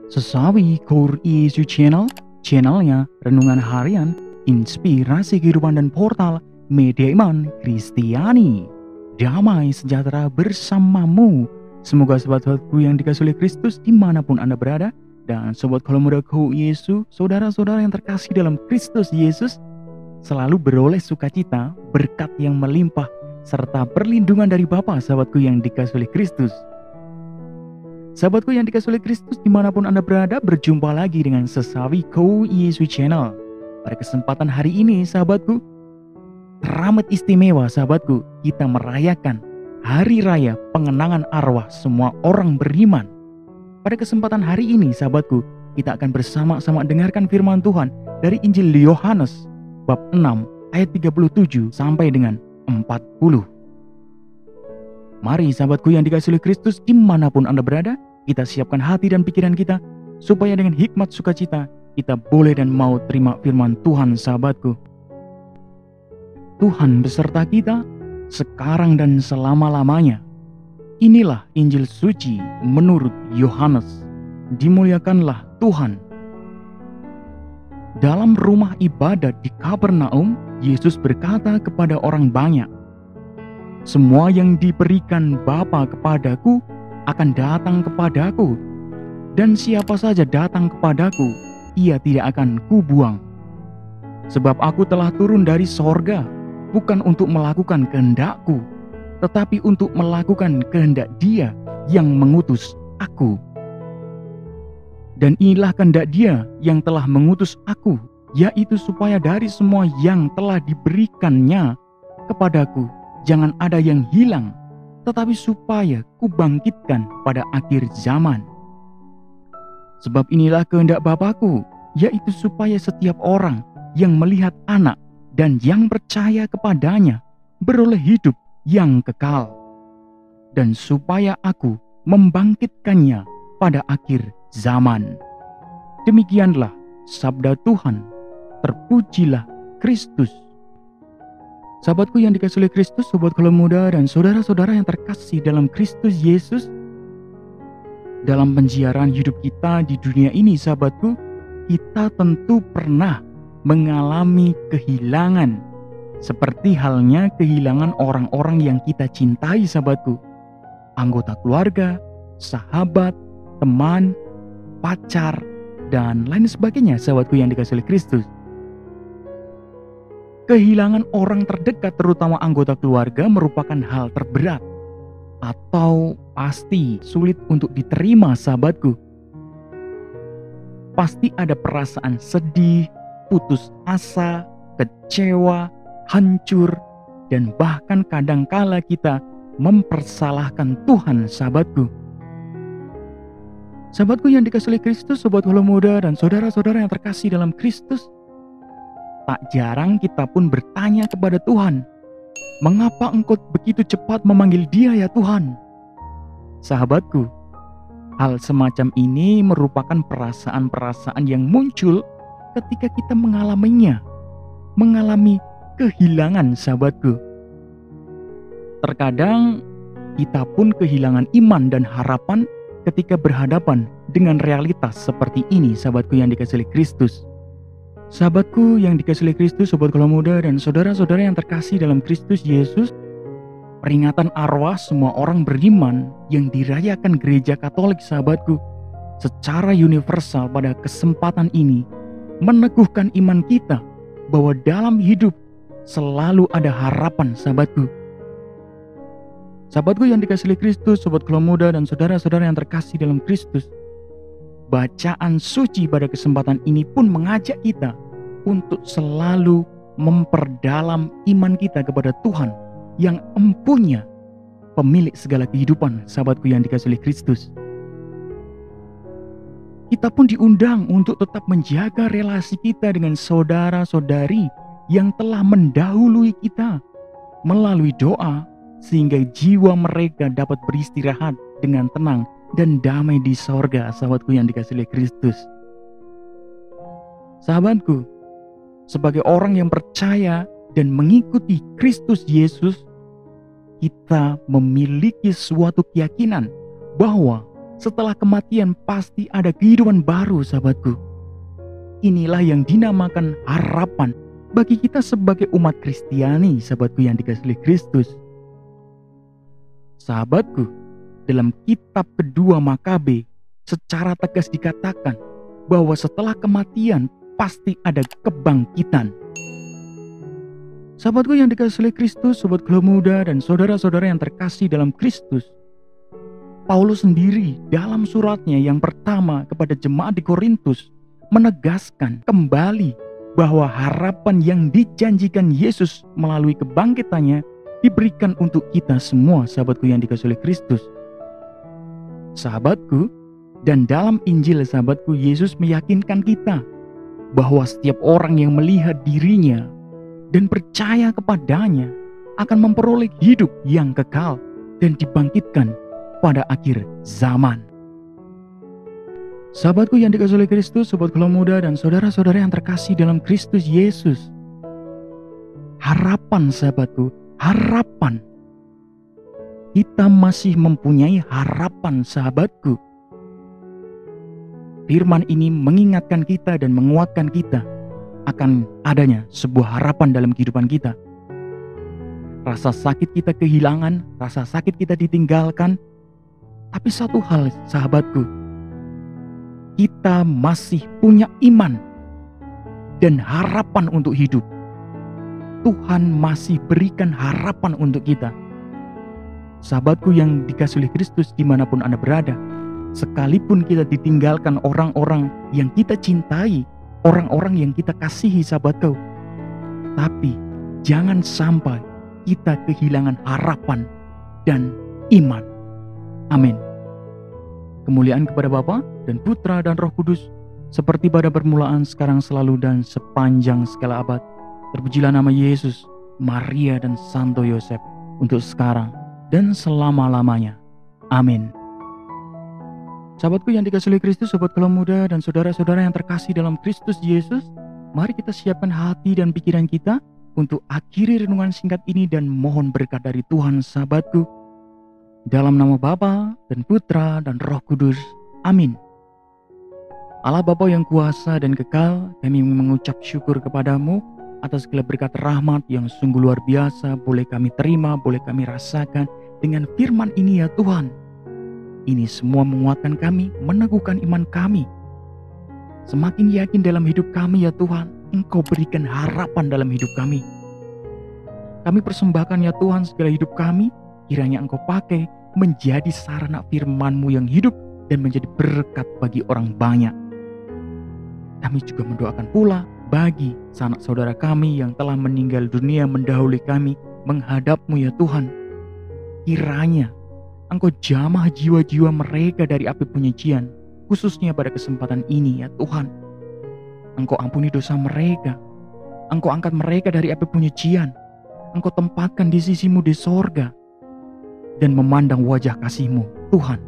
Sesawi Core Yesus Channel, channelnya renungan harian, inspirasi kehidupan dan portal media iman Kristiani. Damai sejahtera bersamamu. Semoga sobat-sobatku yang dikasihi oleh Kristus dimanapun Anda berada, dan sobat kalau muda Core Yesus, saudara-saudara yang terkasih dalam Kristus Yesus, selalu beroleh sukacita, berkat yang melimpah, serta perlindungan dari Bapa, sahabatku yang dikasihi oleh Kristus. Sahabatku yang dikasihi oleh Kristus dimanapun Anda berada, berjumpa lagi dengan Sesawi Core Yesus Channel. Pada kesempatan hari ini sahabatku, teramat istimewa sahabatku, kita merayakan Hari Raya Pengenangan Arwah semua orang beriman. Pada kesempatan hari ini sahabatku, kita akan bersama-sama dengarkan firman Tuhan dari Injil Yohanes bab 6 ayat 37 sampai dengan 40. Mari sahabatku yang dikasihi oleh Kristus dimanapun Anda berada, kita siapkan hati dan pikiran kita, supaya dengan hikmat sukacita kita boleh dan mau terima firman Tuhan sahabatku. Tuhan beserta kita, sekarang dan selama-lamanya. Inilah Injil suci menurut Yohanes. Dimuliakanlah Tuhan. Dalam rumah ibadat di Kapernaum, Yesus berkata kepada orang banyak, "Semua yang diberikan Bapa kepadaku akan datang kepadaku, dan siapa saja datang kepadaku, ia tidak akan kubuang. Sebab aku telah turun dari sorga, bukan untuk melakukan kehendakku, tetapi untuk melakukan kehendak Dia yang mengutus aku. Dan inilah kehendak Dia yang telah mengutus aku, yaitu supaya dari semua yang telah diberikannya kepadaku, jangan ada yang hilang, tetapi supaya kubangkitkan pada akhir zaman. Sebab inilah kehendak Bapa-Ku, yaitu supaya setiap orang yang melihat Anak dan yang percaya kepadanya beroleh hidup yang kekal, dan supaya Aku membangkitkannya pada akhir zaman." Demikianlah sabda Tuhan. Terpujilah Kristus. Sahabatku yang dikasihi oleh Kristus, sobat kalau muda dan saudara-saudara yang terkasih dalam Kristus Yesus, dalam penjiaran hidup kita di dunia ini sahabatku, kita tentu pernah mengalami kehilangan, seperti halnya kehilangan orang-orang yang kita cintai sahabatku, anggota keluarga, sahabat, teman, pacar, dan lain sebagainya sahabatku yang dikasihi oleh Kristus. Kehilangan orang terdekat, terutama anggota keluarga, merupakan hal terberat atau pasti sulit untuk diterima sahabatku. Pasti ada perasaan sedih, putus asa, kecewa, hancur, dan bahkan kadangkala kita mempersalahkan Tuhan sahabatku. Sahabatku yang dikasihi oleh Kristus, sobat halo muda dan saudara-saudara yang terkasih dalam Kristus, tak jarang kita pun bertanya kepada Tuhan, "Mengapa Engkau begitu cepat memanggil Dia ya Tuhan?" Sahabatku, hal semacam ini merupakan perasaan-perasaan yang muncul ketika kita mengalami kehilangan sahabatku. Terkadang kita pun kehilangan iman dan harapan ketika berhadapan dengan realitas seperti ini sahabatku yang dikasihi oleh Kristus. Sahabatku yang dikasihi oleh Kristus, sobat kalau muda dan saudara-saudara yang terkasih dalam Kristus Yesus, peringatan arwah semua orang beriman yang dirayakan Gereja Katolik sahabatku secara universal pada kesempatan ini meneguhkan iman kita bahwa dalam hidup selalu ada harapan sahabatku. Sahabatku yang dikasihi oleh Kristus, sobat kalau muda dan saudara-saudara yang terkasih dalam Kristus, bacaan suci pada kesempatan ini pun mengajak kita untuk selalu memperdalam iman kita kepada Tuhan yang empunya, pemilik segala kehidupan sahabatku yang dikasihi oleh Kristus. Kita pun diundang untuk tetap menjaga relasi kita dengan saudara-saudari yang telah mendahului kita melalui doa, sehingga jiwa mereka dapat beristirahat dengan tenang dan damai di sorga sahabatku yang dikasihi oleh Kristus. Sahabatku, sebagai orang yang percaya dan mengikuti Kristus Yesus, kita memiliki suatu keyakinan bahwa setelah kematian pasti ada kehidupan baru, sahabatku. Inilah yang dinamakan harapan bagi kita sebagai umat Kristiani, sahabatku yang dikasihi oleh Kristus. Sahabatku, dalam kitab kedua Makabe secara tegas dikatakan bahwa setelah kematian pasti ada kebangkitan. Sahabatku yang dikasihi oleh Kristus, sobat Gelo Muda dan saudara-saudara yang terkasih dalam Kristus, Paulus sendiri dalam suratnya yang pertama kepada jemaat di Korintus menegaskan kembali bahwa harapan yang dijanjikan Yesus melalui kebangkitannya diberikan untuk kita semua, sahabatku yang dikasihi oleh Kristus. Sahabatku, dan dalam Injil, sahabatku, Yesus meyakinkan kita bahwa setiap orang yang melihat dirinya dan percaya kepadanya akan memperoleh hidup yang kekal dan dibangkitkan pada akhir zaman. Sahabatku yang dikasihi oleh Kristus, sobat Gelo Muda dan saudara-saudara yang terkasih dalam Kristus Yesus. Harapan, sahabatku, harapan. Kita masih mempunyai harapan, sahabatku. Firman ini mengingatkan kita dan menguatkan kita akan adanya sebuah harapan dalam kehidupan kita. Rasa sakit kita kehilangan, rasa sakit kita ditinggalkan. Tapi satu hal, sahabatku, kita masih punya iman dan harapan untuk hidup. Tuhan masih berikan harapan untuk kita. Sahabatku yang dikasihi oleh Kristus dimanapun Anda berada, sekalipun kita ditinggalkan orang-orang yang kita cintai, orang-orang yang kita kasihi, sahabatku, tapi jangan sampai kita kehilangan harapan dan iman. Amin. Kemuliaan kepada Bapa dan Putra dan Roh Kudus, seperti pada permulaan, sekarang, selalu, dan sepanjang segala abad. Terpujilah nama Yesus, Maria, dan Santo Yosef, untuk sekarang dan selama-lamanya. Amin. Sahabatku yang dikasihi oleh Kristus, sobat Gelo Muda dan saudara-saudara yang terkasih dalam Kristus Yesus, mari kita siapkan hati dan pikiran kita untuk akhiri renungan singkat ini dan mohon berkat dari Tuhan, sahabatku. Dalam nama Bapa dan Putra dan Roh Kudus. Amin. Allah Bapa yang kuasa dan kekal, kami mengucap syukur kepadamu atas segala berkat rahmat yang sungguh luar biasa boleh kami terima, boleh kami rasakan dengan firman ini, ya Tuhan. Ini semua menguatkan kami, meneguhkan iman kami. Semakin yakin dalam hidup kami, ya Tuhan, Engkau berikan harapan dalam hidup kami. Kami persembahkan, ya Tuhan, segala hidup kami, kiranya Engkau pakai menjadi sarana firman-Mu yang hidup dan menjadi berkat bagi orang banyak. Kami juga mendoakan pula bagi sanak saudara kami yang telah meninggal dunia mendahului kami menghadap-Mu, ya Tuhan. Kiranya Engkau jamah jiwa-jiwa mereka dari api penyucian, khususnya pada kesempatan ini, ya Tuhan. Engkau ampuni dosa mereka. Engkau angkat mereka dari api penyucian. Engkau tempatkan di sisi-Mu di sorga dan memandang wajah kasih-Mu, Tuhan.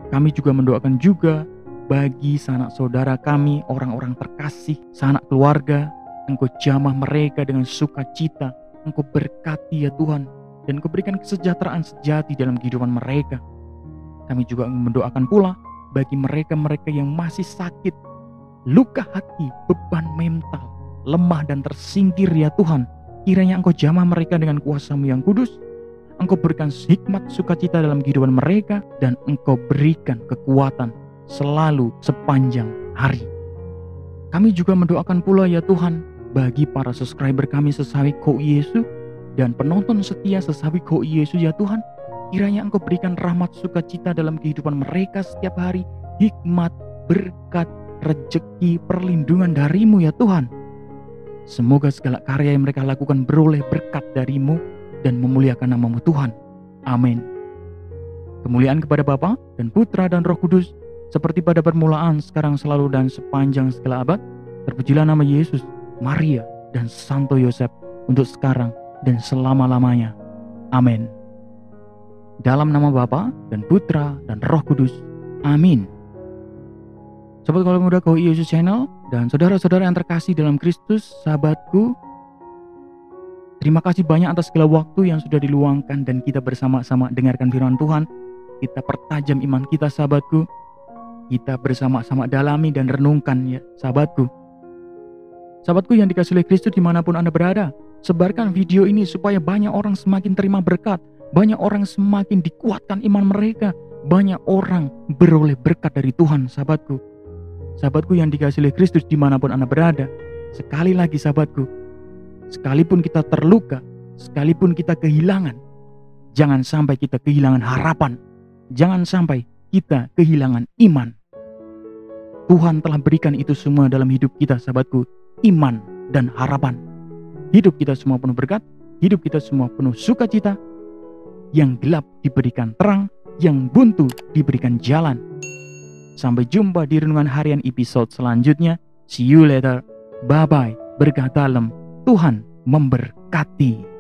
Kami juga mendoakan juga bagi sanak saudara kami, orang-orang terkasih, sanak keluarga. Engkau jamah mereka dengan sukacita. Engkau berkati, ya Tuhan, dan Engkau berikan kesejahteraan sejati dalam kehidupan mereka. Kami juga mendoakan pula bagi mereka-mereka yang masih sakit, luka hati, beban mental, lemah dan tersingkir, ya Tuhan. Kiranya Engkau jamah mereka dengan kuasa-Mu yang kudus. Engkau berikan hikmat sukacita dalam kehidupan mereka, dan Engkau berikan kekuatan selalu sepanjang hari. Kami juga mendoakan pula, ya Tuhan, bagi para subscriber kami Sesawi Ko Yesus dan penonton setia Sesawi Ko Yesus, ya Tuhan. Kiranya Engkau berikan rahmat sukacita dalam kehidupan mereka setiap hari, hikmat, berkat, rejeki, perlindungan dari-Mu, ya Tuhan. Semoga segala karya yang mereka lakukan beroleh berkat dari-Mu dan memuliakan nama-Mu, Tuhan. Amin. Kemuliaan kepada Bapa dan Putra dan Roh Kudus, seperti pada permulaan, sekarang, selalu, dan sepanjang segala abad. Terpujilah nama Yesus, Maria, dan Santo Yosef, untuk sekarang dan selama-lamanya. Amin. Dalam nama Bapa dan Putra dan Roh Kudus. Amin. Sobat Gelo Muda Ko Yesus Channel dan saudara-saudara yang terkasih dalam Kristus, sahabatku, terima kasih banyak atas segala waktu yang sudah diluangkan dan kita bersama-sama dengarkan firman Tuhan. kita pertajam iman kita sahabatku. Kita bersama-sama dalami dan renungkan ya sahabatku. Sahabatku yang dikasihi oleh Kristus dimanapun Anda berada, sebarkan video ini supaya banyak orang semakin terima berkat, banyak orang semakin dikuatkan iman mereka, banyak orang beroleh berkat dari Tuhan sahabatku. Sahabatku yang dikasihi oleh Kristus dimanapun Anda berada, sekali lagi sahabatku, sekalipun kita terluka, sekalipun kita kehilangan, jangan sampai kita kehilangan harapan, jangan sampai kita kehilangan iman. Tuhan telah berikan itu semua dalam hidup kita sahabatku, iman dan harapan. Hidup kita semua penuh berkat, hidup kita semua penuh sukacita. Yang gelap diberikan terang, yang buntu diberikan jalan. Sampai jumpa di renungan harian episode selanjutnya. See you later. Bye bye. Berkah dalam. Tuhan memberkati.